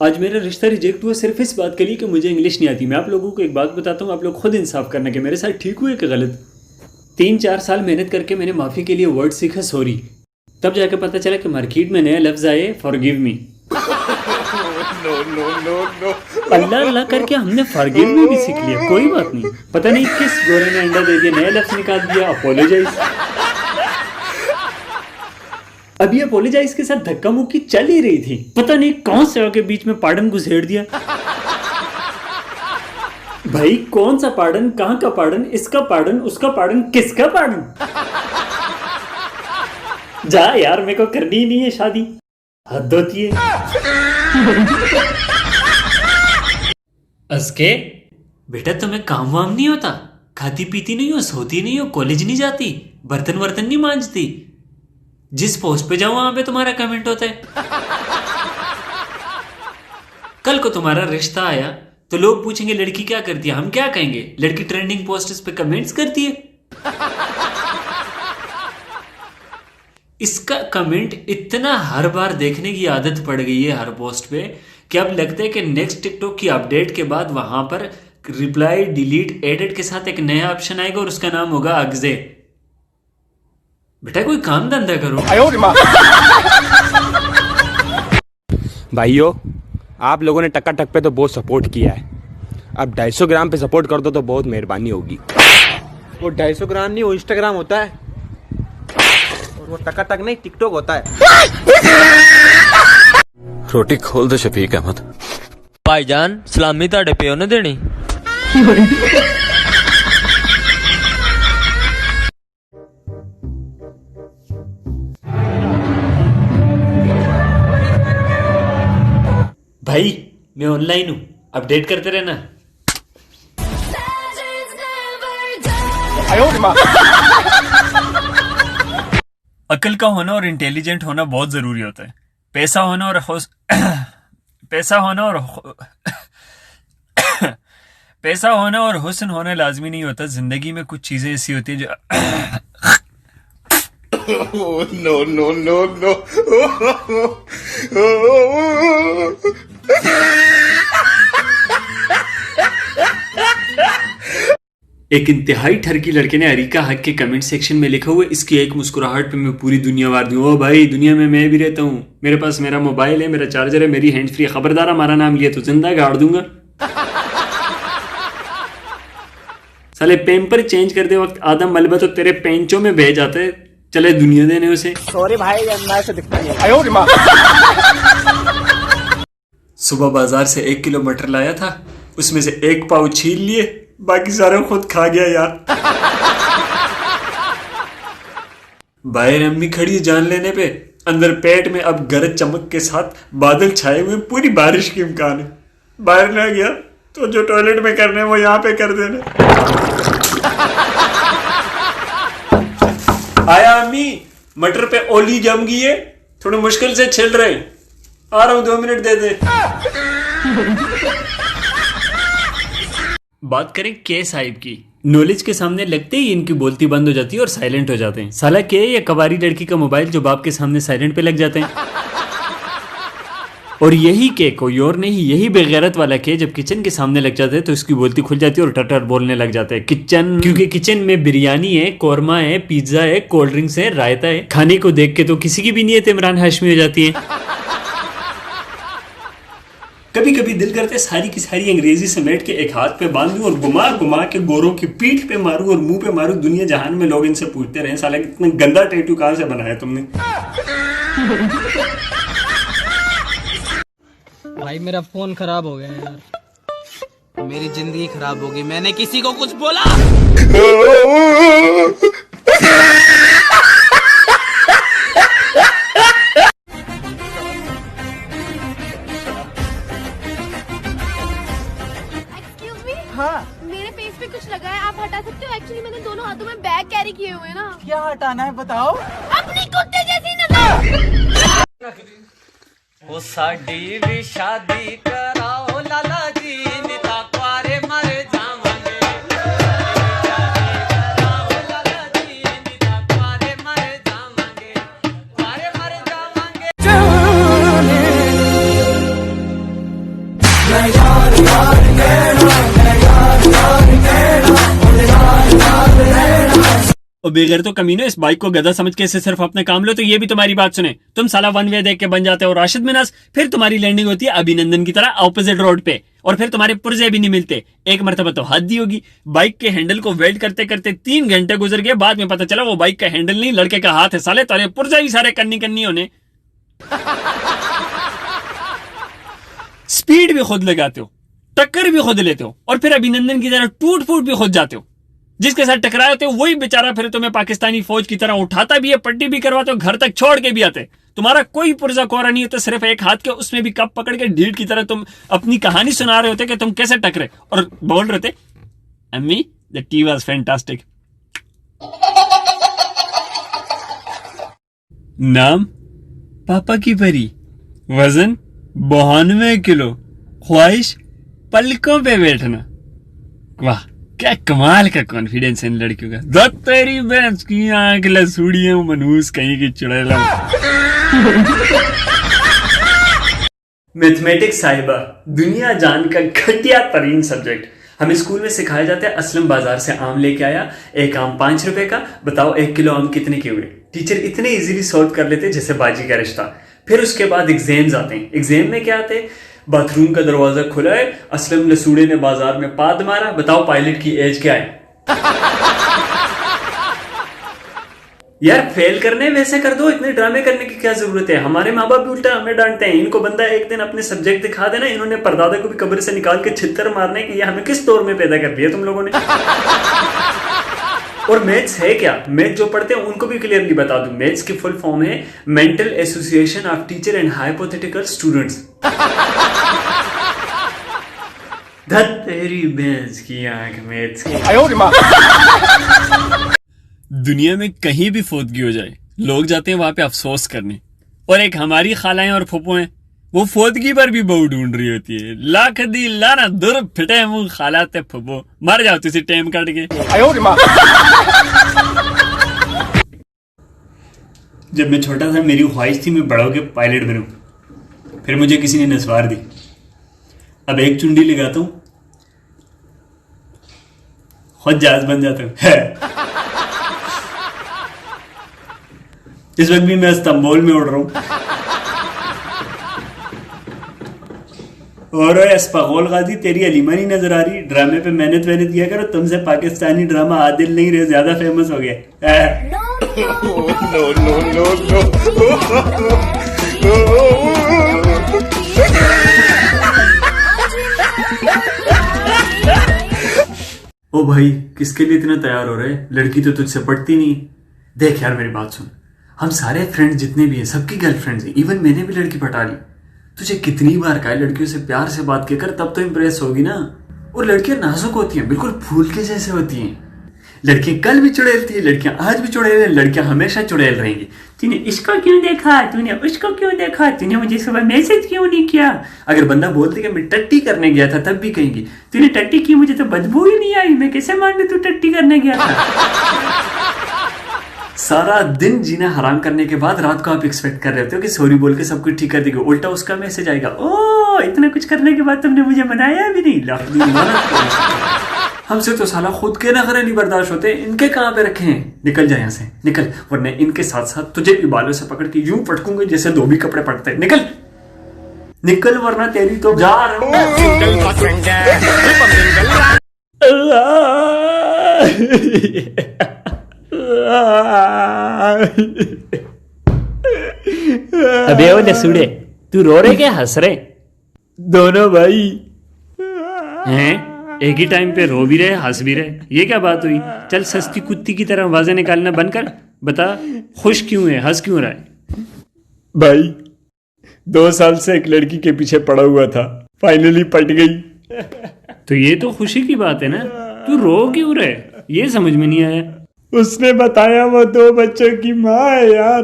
आज मेरा रिश्ता रिजेक्ट हुआ सिर्फ इस बात के लिए कि मुझे इंग्लिश नहीं आती। मैं आप लोगों को एक बात बताता हूँ, आप लोग खुद इंसाफ करना कि मेरे साथ ठीक हुआ कि गलत। 3-4 साल मेहनत करके मैंने माफ़ी के लिए वर्ड सीखा सॉरी। तब जाके पता चला कि मार्केट में नया लफ्ज़ आए फॉरगिव मी। अल्लाह अल्लाह करके हमने फॉरगिव मी भी सीख लिया। कोई बात नहीं, पता नहीं किस गोरे ने अंडा दे दिया, नया लफ्ज़ निकाल दिया अपोलोजाइज। अभी अपोलोजाइज के साथ धक्का मुक्की चल ही रही थी, पता नहीं कौन से आके बीच में पार्डन घुसेड़ दिया। भाई कौन सा पार्डन, कहां का पार्डन, इसका पार्डन, उसका पार्डन, किसका पार्डन? जा यार, मेरे को करनी ही नहीं है शादी, हद होती है। असके बेटा तुम्हें काम वाम नहीं होता, खाती पीती नहीं हो, सोती नहीं हो, कॉलेज नहीं जाती, बर्तन वर्तन नहीं मांजती, जिस पोस्ट पे जाओ वहां पे तुम्हारा कमेंट होता है। कल को तुम्हारा रिश्ता आया तो लोग पूछेंगे लड़की क्या करती है, हम क्या कहेंगे? लड़की ट्रेंडिंग पोस्ट्स पे कमेंट्स करती है। इसका कमेंट इतना हर बार देखने की आदत पड़ गई है हर पोस्ट पे कि अब लगता है कि नेक्स्ट टिकटॉक की अपडेट के बाद वहां पर रिप्लाई डिलीट एडिट के साथ एक नया ऑप्शन आएगा और उसका नाम होगा अगजे। बेटा कोई काम धंधा करो। भाइयों, आप लोगों ने टक्का टक पे तो बहुत सपोर्ट किया है, अब 250 ग्राम पे सपोर्ट कर दो तो बहुत मेहरबानी होगी। वो 250 ग्राम नहीं, वो इंस्टाग्राम होता है, और वो टक्का टक नहीं टिकटॉक होता है। रोटी खोल दो शफीक अहमद। भाईजान सलामी ताड़े प्यो ने देनी। भाई मैं ऑनलाइन हूं, अपडेट करते रहना। अकल का होना और इंटेलिजेंट होना बहुत जरूरी होता है। पैसा होना और पैसा होना और हुस्न होना लाजमी नहीं होता। जिंदगी में कुछ चीजें ऐसी होती है जो no. एक इंतहाई ठरकी लड़के ने अरीका हक के कमेंट सेक्शन में लिखा हुआ, इसकी एक मुस्कुराहट पे मैं पूरी दुनिया वार दूं। ओ भाई, दुनिया में मैं भी रहता हूँ, मेरे पास मेरा मोबाइल है, मेरा चार्जर है, मेरी हैंड फ्री। खबरदार हमारा नाम लिया तो जिंदा गाड़ दूंगा। साले पेम्पर चेंज करते वक्त आदम मलबा तो तेरे पेंचों में बह जाते है। चले दुनिया देने उसे। सॉरी भाई, अंदर से दिखता नहीं। सुबह बाजार से 1 किलो मटर लाया था, उसमें से 1 पाव छील लिए, बाकी सारा खुद खा गया यार। बाहर अम्मी खड़ी है जान लेने पे, अंदर पेट में अब गरज चमक के साथ बादल छाए हुए, पूरी बारिश की इम्कान है। बाहर ना गया तो जो टॉयलेट में करने वो यहाँ पे कर देना। आया अम्मी, मटर पे ओली जम गई है, थोड़ी मुश्किल से छिल रहे, आ रहा हूं, 2 मिनट दे दे। बात करें के साहिब की, नॉलेज के सामने लगते ही इनकी बोलती बंद हो जाती है और साइलेंट हो जाते हैं। साला के या कबारी लड़की का मोबाइल जो बाप के सामने साइलेंट पे लग जाते हैं। और यही के कोई और नहीं, यही बेगैरत वाला के जब किचन के सामने लग जाते हैं तो इसकी बोलती खुल जाती है और टटर बोलने लग जाते हैं। किचन, क्योंकि किचन में बिरयानी है, कौरमा है, पिज्जा है, कोल्ड ड्रिंक्स है, रायता है। खाने को देख के तो किसी की भी नीयत इमरान हाशमी हो जाती है। कभी कभी दिल करते सारी की सारी अंग्रेजी समेट के एक हाथ पे बांधूं और घुमा घुमा के गोरों की पीठ पे मारूं और मुंह पे मारूं। दुनिया जहान में लोग इनसे पूछते रहे, साला इतना गंदा टैटू कहां से बनाया तुमने? भाई मेरा फोन खराब हो गया यार। मेरी जिंदगी खराब हो गई, मैंने किसी को कुछ बोला? हाँ, मेरे फेस पे कुछ लगा है, आप हटा सकते हो? एक्चुअली मैंने दोनों हाथों में बैग कैरी किए हुए हैं ना। क्या हटाना है बताओ? अपनी कुत्ते जैसी नजर। ओ साडी भी शादी कराओ लाला जी, निता कुआरे मर जावांगे। कराओ लाला जी, निता कुआरे मर जावांगे, कुआरे मर जावांगे। और बेगैर तो कमीनो, इस बाइक को गधा समझ के इसे सिर्फ अपने काम लो तो ये भी तुम्हारी बात सुने। तुम साला वन वे देख के बन जाते हो राशिद मिनास, फिर तुम्हारी लैंडिंग होती है अभिनंदन की तरह ऑपोजिट रोड पे, और फिर तुम्हारे पुर्जे भी नहीं मिलते। एक मरतबा तो हद दी होगी, बाइक के हैंडल को वेल्ड करते करते 3 घंटे गुजर गए, बाद में पता चला वो बाइक का हैंडल नहीं लड़के का हाथ है। साले तारे पुर्जे भी सारे कन्नी होने। स्पीड भी खुद लगाते हो, टक्कर भी खुद लेते हो, और फिर अभिनंदन की तरह टूट फूट भी खुद जाते हो। जिसके साथ टकराए होते हो वही बेचारा फिर तुम्हें पाकिस्तानी फौज की तरह उठाता भी है, पट्टी भी करवाते हो, घर तक छोड़ के भी आते। तुम्हारा कोई पुर्जा कोरा नहीं होता, सिर्फ एक हाथ के, उसमें भी कप पकड़ के ढीठ की तरह तुम अपनी कहानी सुना रहे होते कि तुम कैसे टकरे, और बोल रहे थे अम्मी द टी वाज फैंटास्टिक। नाम पापा की परी, वजन 92 किलो, ख्वाहिश पलकों पे बैठना। वाह क्या कमाल का कॉन्फिडेंस है इन लड़कियों का। दो तेरी भैंस की आंख लसूड़ियां मनहूस कहीं की चुड़ैला। मैथमेटिक्स साहिबा दुनिया जान का घटिया तरीन सब्जेक्ट। हमें स्कूल में सिखाया जाता है असलम बाजार से आम लेके आया, एक आम 5 रुपए का, बताओ 1 किलो आम कितने के हुए। टीचर इतने इजीली सॉल्व कर लेते जैसे बाजी का रिश्ता। फिर उसके बाद एग्जाम्स आते हैं। एग्जाम में क्या आते हैं, बाथरूम का दरवाजा खुला है, असलम लसूड़े ने बाजार में पाद मारा, बताओ पायलट की एज क्या है। यार फेल करने वैसे कर दो, इतने ड्रामे करने की क्या जरूरत है। हमारे माँ बाप भी उल्टा हमें डांटते हैं। इनको बंदा एक दिन अपने सब्जेक्ट दिखा देना, इन्होंने परदादा को भी कब्र से निकाल के छित्तर मारने की, ये हमें किस दौर में पैदा कर दिया तुम लोगों ने। और मैथ्स है क्या, मैथ जो पढ़ते हैं उनको भी क्लियरली बता दूं, मैथ्स की फुल फॉर्म है mental association of teacher and hypothetical students. तेरी भैंस की आंख मैथ्स की। दुनिया में कहीं भी फौतगी हो जाए लोग जाते हैं वहां पे अफसोस करने, और एक हमारी खालाएं और फुप्पो हैं, वो फौतगी पर भी बहू ढूंढ रही होती है। लाख दी लाना दुर फिटे मुंह खालाते फुप्पो, मर जाओ तुसी टेम कट के। जब मैं छोटा था मेरी ख्वाहिश थी मैं बड़ा होकर पायलट बनूं, फिर मुझे किसी ने नस्वार दी। अब एक चुंडी लगाता हूं खुद जहाज बन जाता हूं। इस वक्त भी मैं इस्तांबुल में उड़ रहा हूं। और अस्पगोल गाजी तेरी अलीमा नहीं नजर आ रही, ड्रामे पे मेहनत किया करो, तुमसे पाकिस्तानी ड्रामा आदिल नहीं रहे, ज्यादा फेमस हो गए। ओ भाई किसके लिए इतना तैयार हो रहे, लड़की तो तुझसे पटती नहीं। देख यार मेरी बात सुन, हम सारे फ्रेंड्स जितने भी हैं सबकी गर्लफ्रेंड्स हैं, इवन मैंने भी लड़की पटा ली। तुझे कितनी बार कहा है लड़कियों से प्यार से बात कर, तब तो इंप्रेस होगी ना। और लड़कियां नाजुक होती हैं, बिल्कुल फूल के जैसे होती हैं। लड़कियां कल भी चुड़ैल थी, लड़कियां आज भी चुड़ैल हैं, लड़कियां हमेशा चुड़ैल रहेंगी। तूने इसको क्यों देखा, तूने उसको क्यों देखा, तूने मुझे सुबह मैसेज क्यों नहीं किया। अगर बंदा बोलते कि मैं टट्टी करने गया था तब भी कहेंगी तूने टट्टी की, मुझे तो बदबू ही नहीं आई, मैं कैसे मान लूं तू टट्टी करने गया था। सारा दिन जीना हराम करने के बाद रात को आप एक्सपेक्ट कर रहे होते हो कि सॉरी बोल के सब कुछ ठीक कर देगा, उल्टा उसका मैसेज आएगा, ओ इतना कुछ करने के बाद तुमने मुझे मनाया भी नहीं। हमसे तो साला खुद के नखरे नहीं बर्दाश्त होते, इनके कहां पे रखे हैं। निकल जाए यहाँ से निकल, वरना इनके साथ साथ तुझे भी बालों से पकड़ के यूं पटकूंगे जैसे धोबी कपड़े पटते हैं। निकल निकल वरना तेरी तो जा अबे ओ लसूड़े, तू रो रहे क्या हंस रहे? दोनों भाई हैं? एक ही टाइम पे रो भी रहे हंस भी रहे, ये क्या बात हुई? चल सस्ती कुत्ती की तरह आवाजें निकालना बंद कर, बता खुश क्यों है, हंस क्यों रहा है? भाई 2 साल से एक लड़की के पीछे पड़ा हुआ था, फाइनली पट गई। तो ये तो खुशी की बात है ना, तू रो क्यों रहे, ये समझ में नहीं आया। उसने बताया वो 2 बच्चों की माँ है यार।